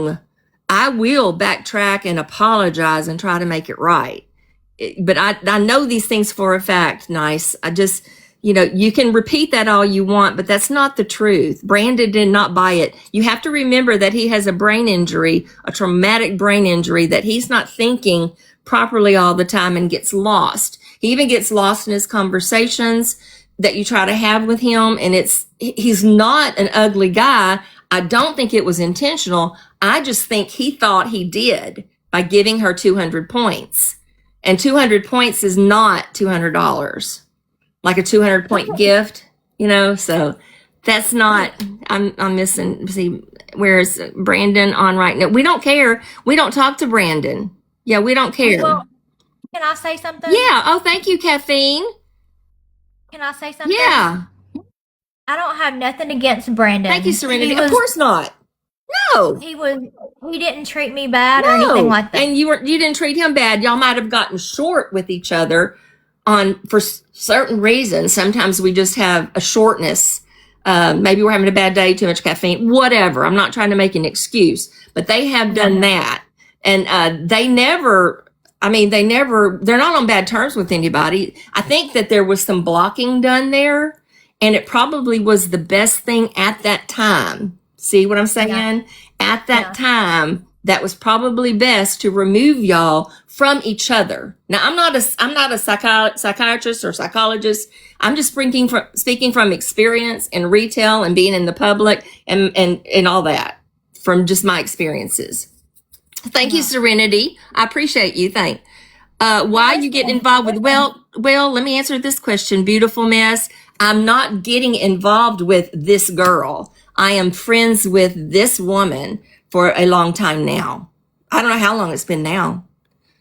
wrong, I will backtrack and apologize and try to make it right. But I know these things for a fact, Nice. I just, you can repeat that all you want, but that's not the truth. Brandon did not buy it. You have to remember that he has a brain injury, a traumatic brain injury, that he's not thinking properly all the time and gets lost. He even gets lost in his conversations that you try to have with him. And he's not an ugly guy. I don't think it was intentional. I just think he thought he did by giving her 200 points. And 200 points is not $200. Like a 200 point gift, so that's not, I'm missing, see, where's Brandon on right now? We don't care. We don't talk to Brandon. Yeah, we don't care. Well, can I say something? Yeah. Oh, thank you, Caffeine. Can I say something? Yeah. I don't have nothing against Brandon. Thank you, Serenity. Of course not. No. He didn't treat me bad or anything like that. And you didn't treat him bad. Y'all might have gotten short with each other for certain reasons. Sometimes we just have a shortness. Maybe we're having a bad day, too much caffeine, whatever. I'm not trying to make an excuse, but they have done that. And they're not on bad terms with anybody. I think that there was some blocking done there, and it probably was the best thing at that time. See what I'm saying? Yeah. At that time, that was probably best to remove y'all from each other. Now, I'm not a psychiatrist or psychologist. I'm just speaking from experience and retail and being in the public and all that from just my experiences. Thank you, Serenity. I appreciate you. Why you get involved with, well, let me answer this question, beautiful mess. I'm not getting involved with this girl. I am friends with this woman for a long time now. I don't know how long it's been now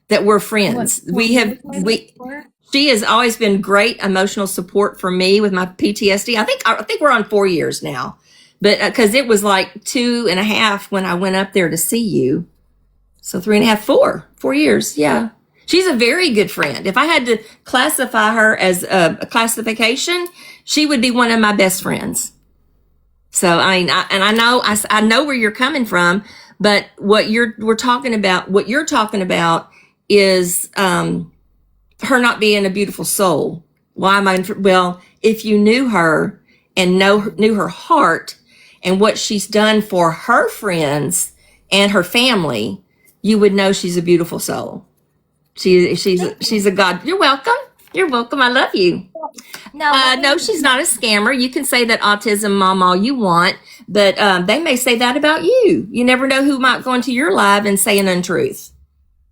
that we're friends. She has always been great emotional support for me with my PTSD. I think we're on 4 years now, but because it was like 2.5 when I went up there to see you. So 3.5, 4 years. Yeah. She's a very good friend. If I had to classify her as a classification, she would be one of my best friends. So I know where you're coming from, but what you're talking about is her not being a beautiful soul. Why am I? Well, if you knew her and knew her heart and what she's done for her friends and her family, you would know she's a beautiful soul. She's a god. You're welcome. You're welcome. I love you. No, she's not a scammer. You can say that autism mom all you want, but they may say that about you. You never know who might go into your live and say an untruth.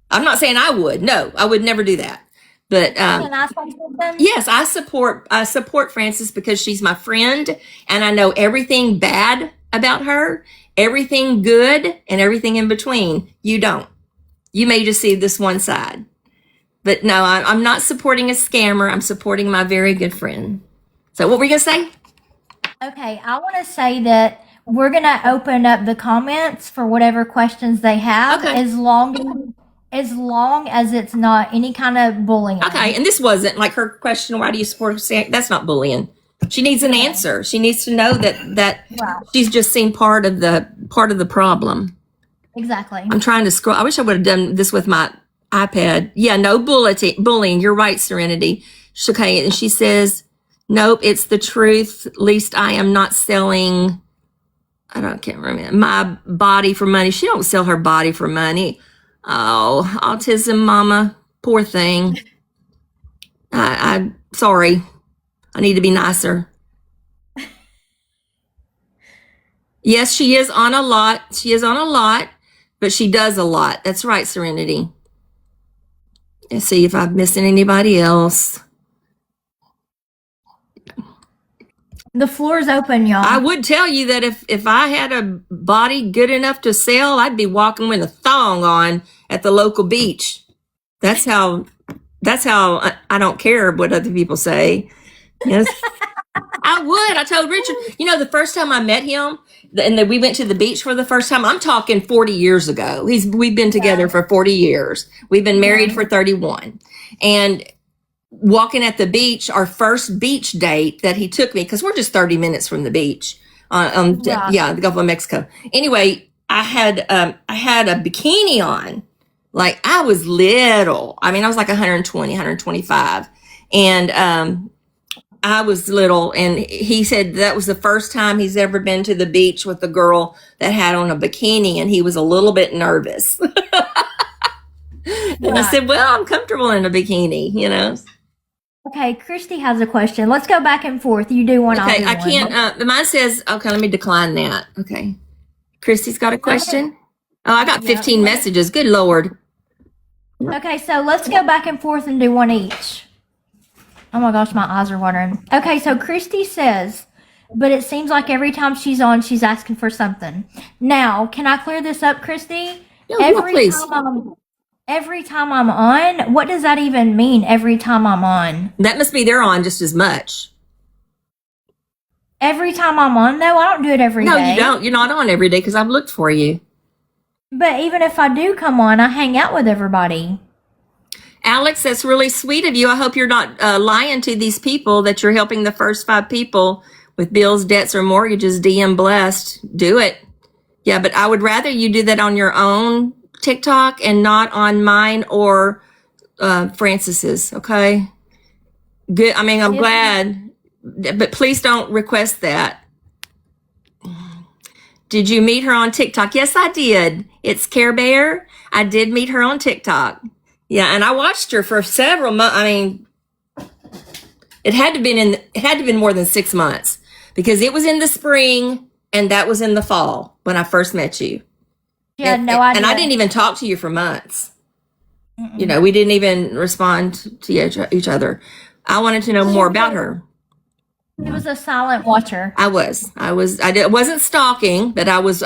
I'm not saying I would. No, I would never do that. But can I say something? Yes, I support Frances because she's my friend, and I know everything bad about her, everything good, and everything in between. You don't. You may just see this one side. But no, I'm not supporting a scammer. I'm supporting my very good friend. So what were you going to say? Okay, I want to say that we're going to open up the comments for whatever questions they have, as long as it's not any kind of bullying. Okay, and this wasn't like her question, why do you support a that's not bullying. She needs an answer. She needs to know that she's just seen part of the problem. Exactly. I'm trying to scroll. I wish I would have done this with my iPad. Yeah, no bullying. You're right, Serenity. Okay, and she says, nope, it's the truth. At least I am not selling, can't remember, my body for money. She don't sell her body for money. Oh, autism mama, poor thing. I'm sorry. I need to be nicer. Yes, she is on a lot. But she does a lot. That's right, Serenity. Let's see if I'm missing anybody else. The floor is open, y'all. I would tell you that if I had a body good enough to sell, I'd be walking with a thong on at the local beach. That's how I don't care what other people say. Yes. I would. I told Richard, the first time I met him and then we went to the beach for the first time, I'm talking 40 years ago. We've been together for 40 years. We've been married for 31. And walking at the beach, our first beach date that he took me, because we're just 30 minutes from the beach the Gulf of Mexico. Anyway, I had a bikini on. Like I was little. I mean, I was like 120, 125. And I was little, and he said that was the first time he's ever been to the beach with a girl that had on a bikini, and he was a little bit nervous. And I said, well, I'm comfortable in a bikini, you know. Okay, Christy has a question. Let's go back and forth. You do one, Okay, I'll do one. can't, mine says, okay, let me decline that. Okay. Christy's got a question. Oh, I got 15 messages. Good Lord. Okay, so let's go back and forth and do one each. Oh my gosh, my eyes are watering. Okay, so Christy says, but it seems like every time she's on, she's asking for something. Now, can I clear this up, Christy? Please. Every time I'm on, what does that even mean, every time I'm on? That must be they're on just as much. Every time I'm on, though? I don't do it every day. No, you don't. You're not on every day because I've looked for you. But even if I do come on, I hang out with everybody. Alex, that's really sweet of you. I hope you're not lying to these people that you're helping the first 5 people with bills, debts, or mortgages. DM blessed. Do it. Yeah, but I would rather you do that on your own TikTok and not on mine or Francis's. Okay. Good. I mean, I'm glad, but please don't request that. Did you meet her on TikTok? Yes, I did. It's Care Bear. I did meet her on TikTok. Yeah, and I watched her for several months. I mean, it had to been more than 6 months because it was in the spring and that was in the fall when I first met you. Yeah, no idea. And I didn't even talk to you for months. You know, we didn't even respond to each other. I wanted to know more about her. He was a silent watcher. I wasn't stalking, but I was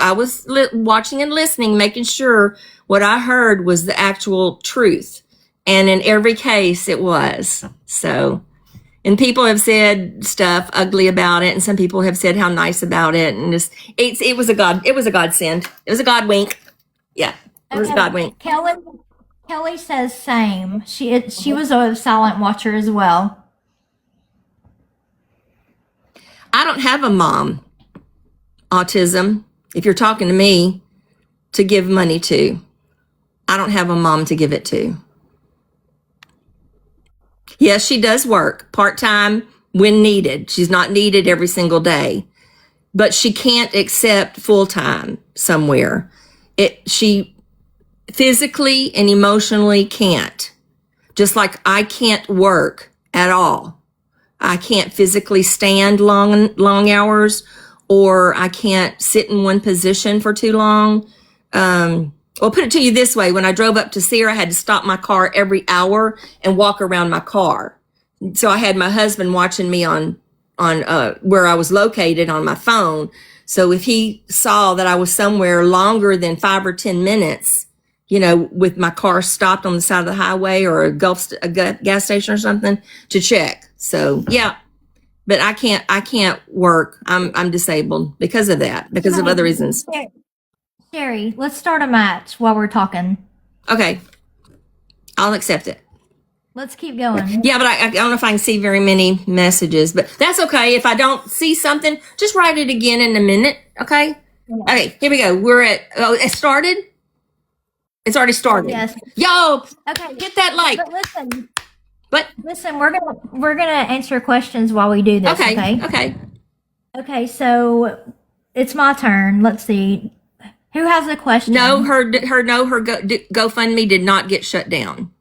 watching and listening, making sure what I heard was the actual truth. And in every case it was. So, and people have said stuff ugly about it, and some people have said how nice about it, and it was a godsend. It was a God wink. Yeah, it was a God wink. Kelly says same. She was a silent watcher as well. I don't have a mom. Autism. If you're talking to me to give money to, I don't have a mom to give it to. Yes, she does work part-time when needed. She's not needed every single day, but she can't accept full-time somewhere. She physically and emotionally can't. Just like I can't work at all. I can't physically stand long hours, or I can't sit in one position for too long. I'll put it to you this way. When I drove up to see her, I had to stop my car every hour and walk around my car. So I had my husband watching me on where I was located on my phone. So if he saw that I was somewhere longer than 5 or 10 minutes, you know, with my car stopped on the side of the highway or a gas station or something, to check. So yeah, but I can't work. I'm disabled because of that, because of other reasons. Sherry, let's start a match while we're talking. Okay. I'll accept it. Let's keep going. Yeah, but I don't know if I can see very many messages, but that's okay. If I don't see something, just write it again in a minute. Okay. Yeah. Okay, here we go. It started. It's already started. Yes. Yo. Okay. Get that like. But listen, we're gonna answer questions while we do this. Okay. Okay. So it's my turn. Let's see. Who has a question? No, her GoFundMe did not get shut down.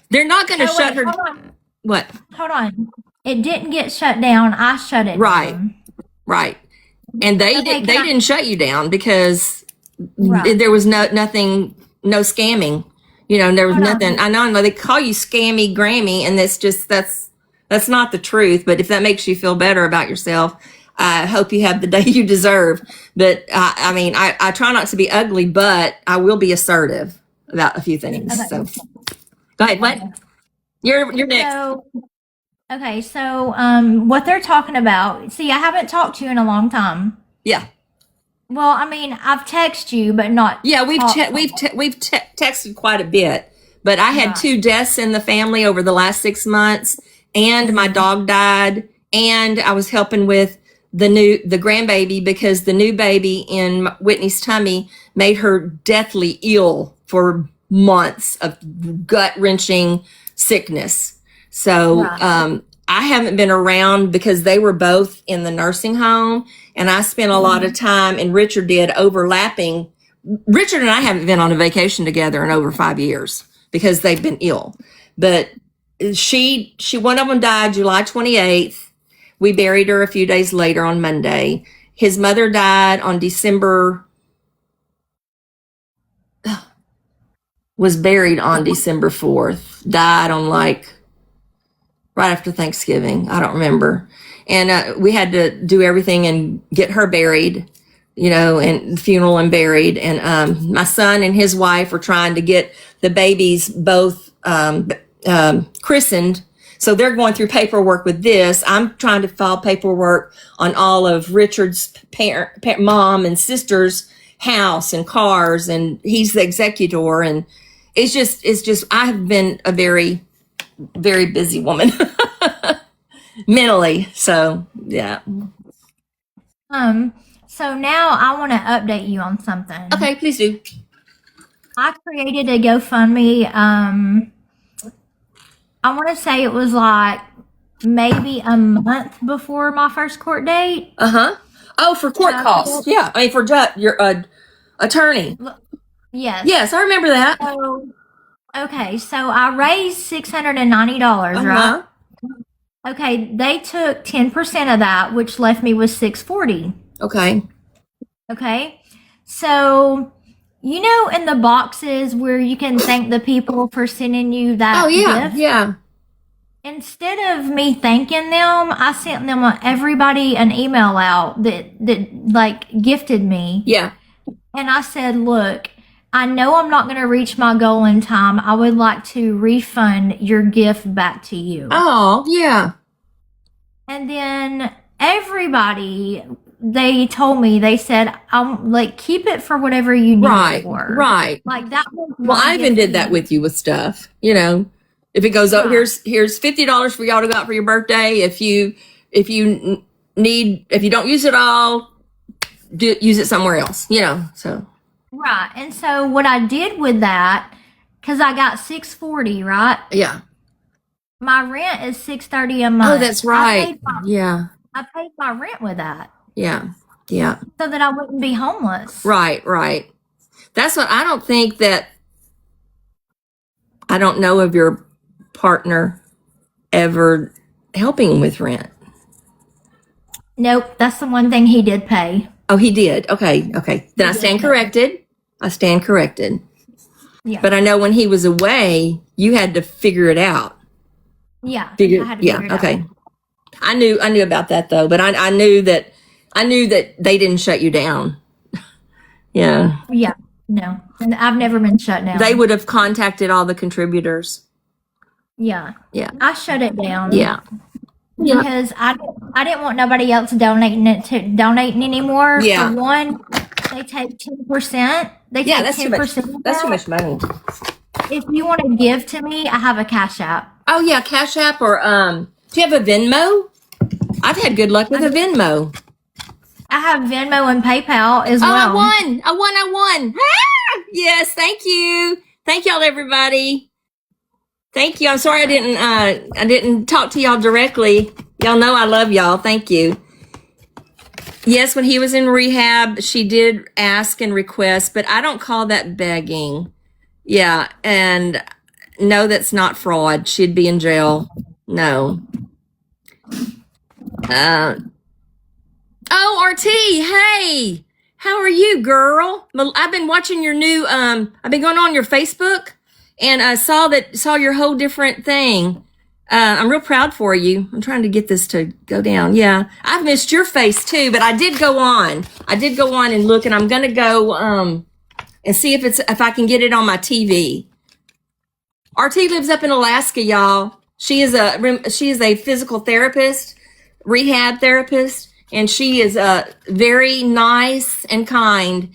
They're not going to shut her. Hold on. What? Hold on. It didn't get shut down. I shut it down. Right. And they didn't shut you down because there was nothing, no scamming. You know, there was nothing. I know they call you Scammy Grammy, and that's not the truth. But if that makes you feel better about yourself, I hope you have the day you deserve. But I mean, I try not to be ugly, but I will be assertive about a few things. Okay. So go ahead. What? You're next. So what they're talking about, see, I haven't talked to you in a long time. Yeah. Well, I mean, I've texted you, but not. Yeah, we've texted quite a bit, but I had 2 deaths in the family over the last 6 months, and my dog died, and I was helping with the grandbaby, because the new baby in Whitney's tummy made her deathly ill for months of gut-wrenching sickness. So I haven't been around because they were both in the nursing home, and I spent a lot of time, and Richard did, overlapping. Richard and I haven't been on a vacation together in over 5 years because they've been ill. But one of them died July 28th. We buried her a few days later on Monday. His mother died on was buried on December 4th. Died on right after Thanksgiving. I don't remember. And we had to do everything and get her buried, and funeral and buried. And my son and his wife were trying to get the babies both christened. So they're going through paperwork with this. I'm trying to file paperwork on all of Richard's mom and sister's house and cars, and he's the executor. And it's just, I have been a very, very busy woman mentally. So yeah. So now I want to update you on something. Okay, please do. I created a GoFundMe. I want to say it was maybe a month before my first court date. Oh, for court costs. Yeah, I mean for your attorney. Yes. Yes, I remember that. So I raised $690, right? Okay, they took 10% of that, which left me with $640. Okay. So, in the boxes where you can thank the people for sending you that gift? Yeah. Instead of me thanking them, I sent them everybody an email out that gifted me. Yeah. And I said, look, I know I'm not going to reach my goal in time. I would like to refund your gift back to you. Oh, yeah. And then everybody, they told me, they said, keep it for whatever you need it for. Right. That was Well, I even did that with you with stuff, If it goes up, here's $50 for y'all to go out for your birthday. If you don't use it all, use it somewhere else, so. Right. And so what I did with that, because I got $640, right? Yeah. My rent is $630 a month. Oh, that's right. I paid my rent with that. Yeah. So that I wouldn't be homeless. Right. That's what I don't think that. I don't know of your partner ever helping with rent. Nope, that's the one thing he did pay. Oh, he did. Okay. Then I stand corrected. Yeah. But I know when he was away, you had to figure it out. Yeah. I had to figure it okay. out. I knew about that though, but I knew that they didn't shut you down. Yeah. Yeah. No. And I've never been shut down. They would have contacted all the contributors. Yeah. Yeah. I shut it down. Yeah. Because I didn't want nobody else donating anymore. Yeah. For one, they take 10%. They take that's 10%. That's too much money. If you want to give to me, I have a Cash App. Oh yeah, Cash App or do you have a Venmo? I've had good luck with a Venmo. I have Venmo and PayPal as well. I won. Ah! Yes, thank you. Thank y'all, everybody. Thank you. I'm sorry I didn't talk to y'all directly. Y'all know I love y'all. Thank you. Yes, when he was in rehab, she did ask and request, but I don't call that begging. Yeah, and no, that's not fraud. She'd be in jail. No. RT, hey, how are you, girl? I've been watching your new, I've been going on your Facebook, and I saw your whole different thing. I'm real proud for you. I'm trying to get this to go down. Yeah, I've missed your face too, but I did go on and look, and I'm going to go, and see if I can get it on my TV. RT lives up in Alaska, y'all. She is a physical therapist, rehab therapist, and she is very nice and kind.